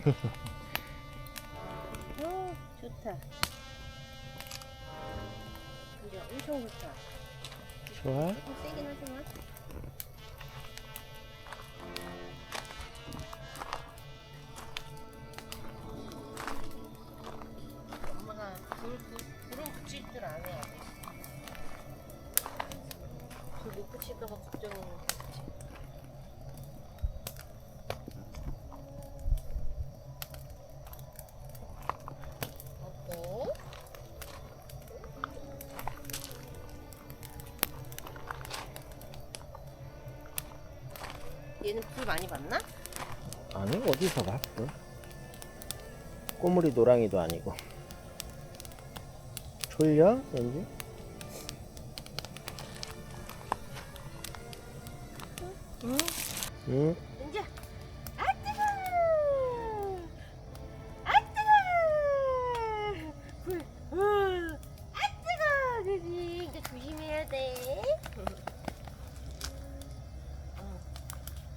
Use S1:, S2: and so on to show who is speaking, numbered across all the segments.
S1: 좋다. 이제 엄청 좋다.
S2: 좋아?
S1: 조금 세긴 하지만. 엄마가 불은 붙일 줄 아네 아직. 불 못 붙일까봐 걱정이네. 얘는 불 많이 봤나?
S2: 아니, 어디서 봤어? 꼬물이 노랑이도 아니고. 졸려? 왠지?
S1: 응.
S2: 응?
S1: 이제 아 뜨거! 아 뜨거! 불, 아 뜨거! 그지? 이제 조심해야 돼.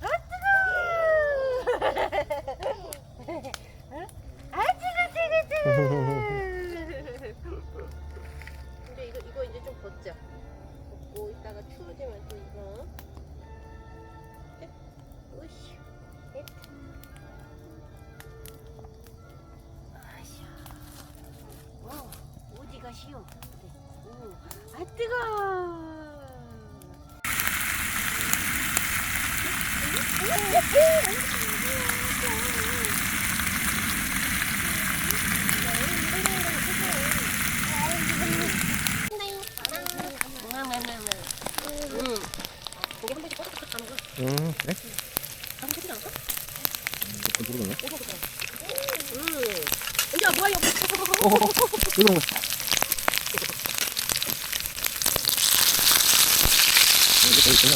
S1: 아 뜨거! 아 뜨거! 근데 이거 이제 좀 걷자. 걷고 이따가 추워지면 또 이거. 으쌰. 어디가 쉬워? 아 뜨거.
S2: 그래? 모르겠네.
S1: 야 뭐야 이거?
S2: 이거 뭐? 이거 있구나.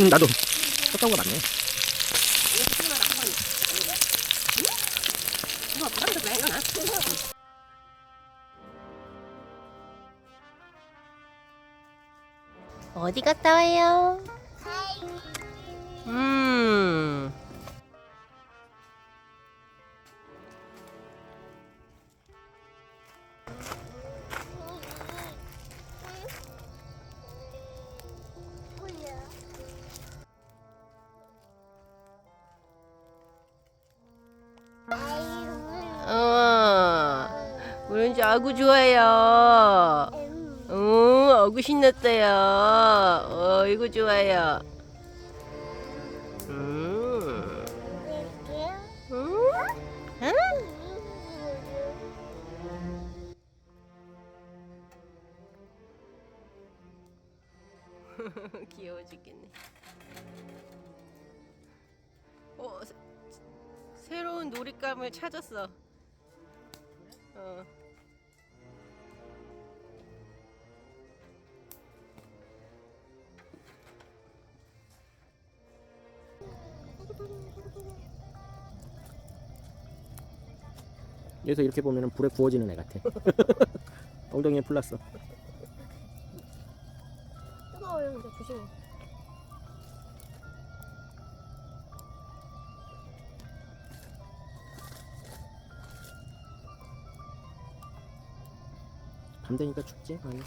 S2: 나도 쳤던 거 맞네. 어디 갔다 와요? 그런지 아구 좋아요. 아구 신났어요. 이거 좋아요. 귀여워 죽겠네. 새로운 놀잇감을 찾았어. 여기서 이렇게 보면 불에 구워지는 애 같아. 엉덩이에 풀 났어.
S1: 뜨거워요. 근데 조심해.
S2: 밤 되니까 춥지? 아니.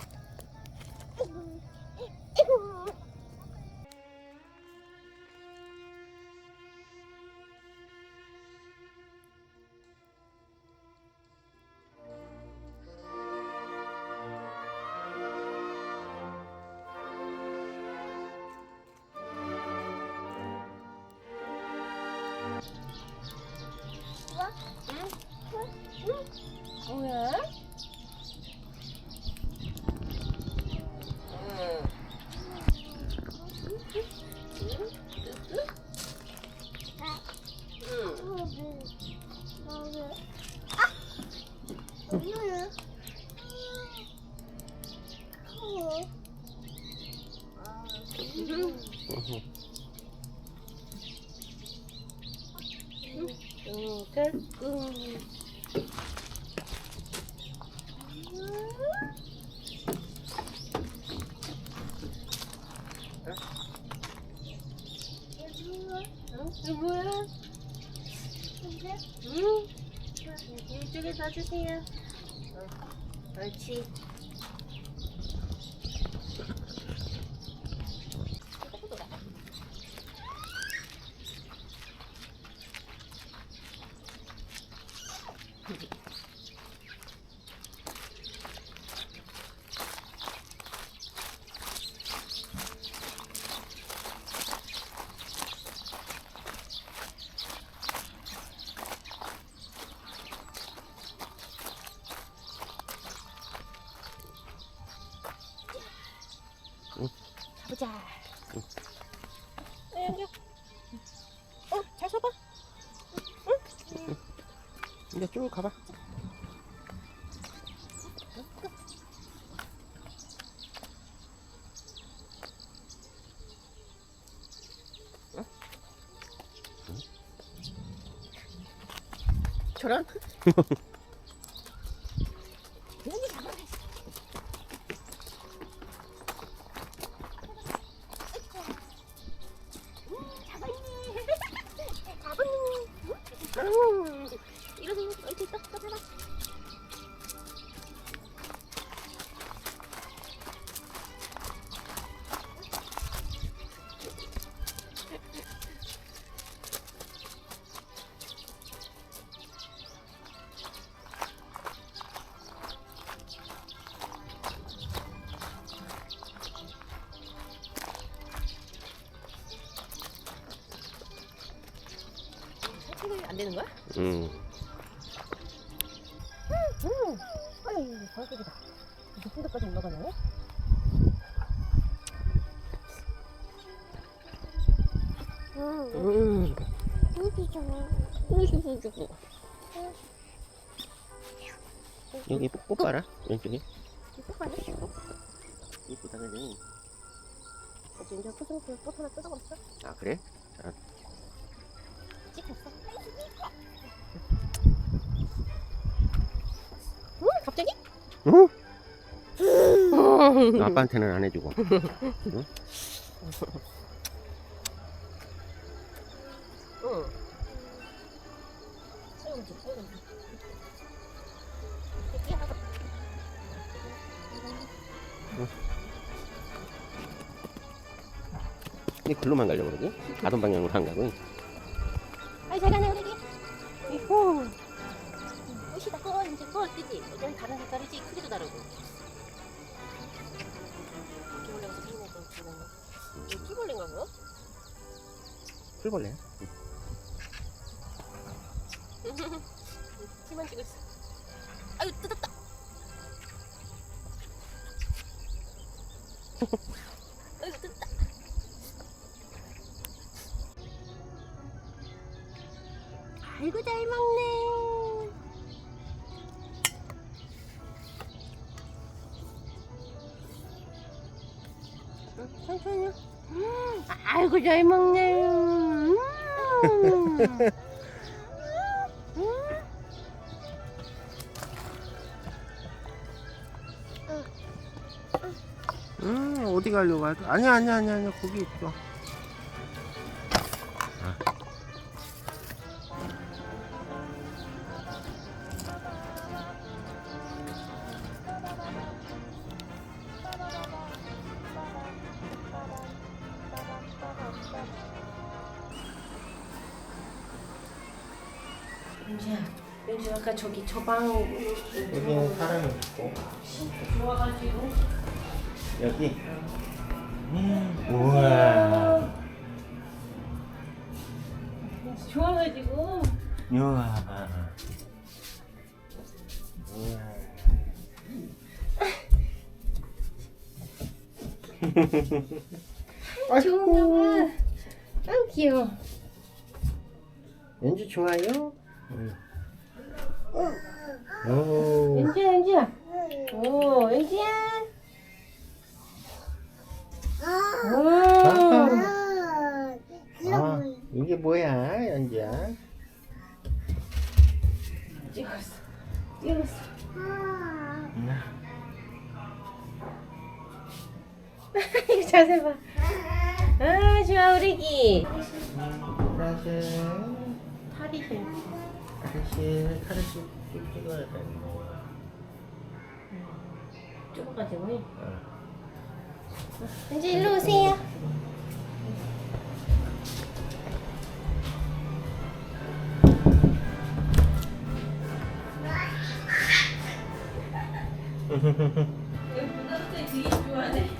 S1: 뭐야? 이쪽에 놔주세요. 옳지. 보자. 여기. 잘 서봐.
S2: 이제 쭉 가봐.
S1: 저런? 이러세요. 이렇게 딱 잡아. 살짝이 안 되는 거야? 아유, 벌떡이다. 높은 데까지 올라가네.
S2: 여기 뽑아라. 왼쪽에.
S1: 이쁘가네?
S2: 이쁘다 그지?
S1: 이제 꽃 하나 뜯어버렸어?
S2: 아 그래? 자,
S1: 찍혔어? 갑자기?
S2: 응? 아빠한테는 안 해주고. 응?
S1: 응.
S2: 근데 글로만 가려고 그러지? 가던 방향으로 안 가고.
S1: 아이 잘 가네 우리. 이호. 꽃이다 꽃. 이제 꽃 뜨지. 어제는 다른 색깔이지. 크기도 다르고. 이렇게 올라가서 피는 거 보면 이거 풀벌레인가 보여?
S2: 풀벌레.
S1: 키만 찍고 있어. 아유 뜯었다. 아유 뜯었다. 아이고 잘 먹네. 천천히요. 아이고 잘 먹네.
S2: 어디 가려고 하죠? 아니야 거기 있어.
S1: 윤지야 아까 저기 저 방
S2: 여기 사람이 있고.
S1: 좋아가지고
S2: 여기. 우와.
S1: 좋아가지고
S2: 우와.
S1: 좋은가 봐. 아우 귀여워.
S2: 연주 좋아요? 오.
S1: 윤지야 오 윤지야
S2: 아, 이게 뭐야, 연주야?
S1: 찍었어 이거 자세 봐. 아 좋아 우리 기
S2: 사실
S1: 팔이 좀
S2: 카르시 찍어야 되는데.
S1: 좁아가지고. 이제 일로 오세요.
S3: 문화도 되게 좋아하네.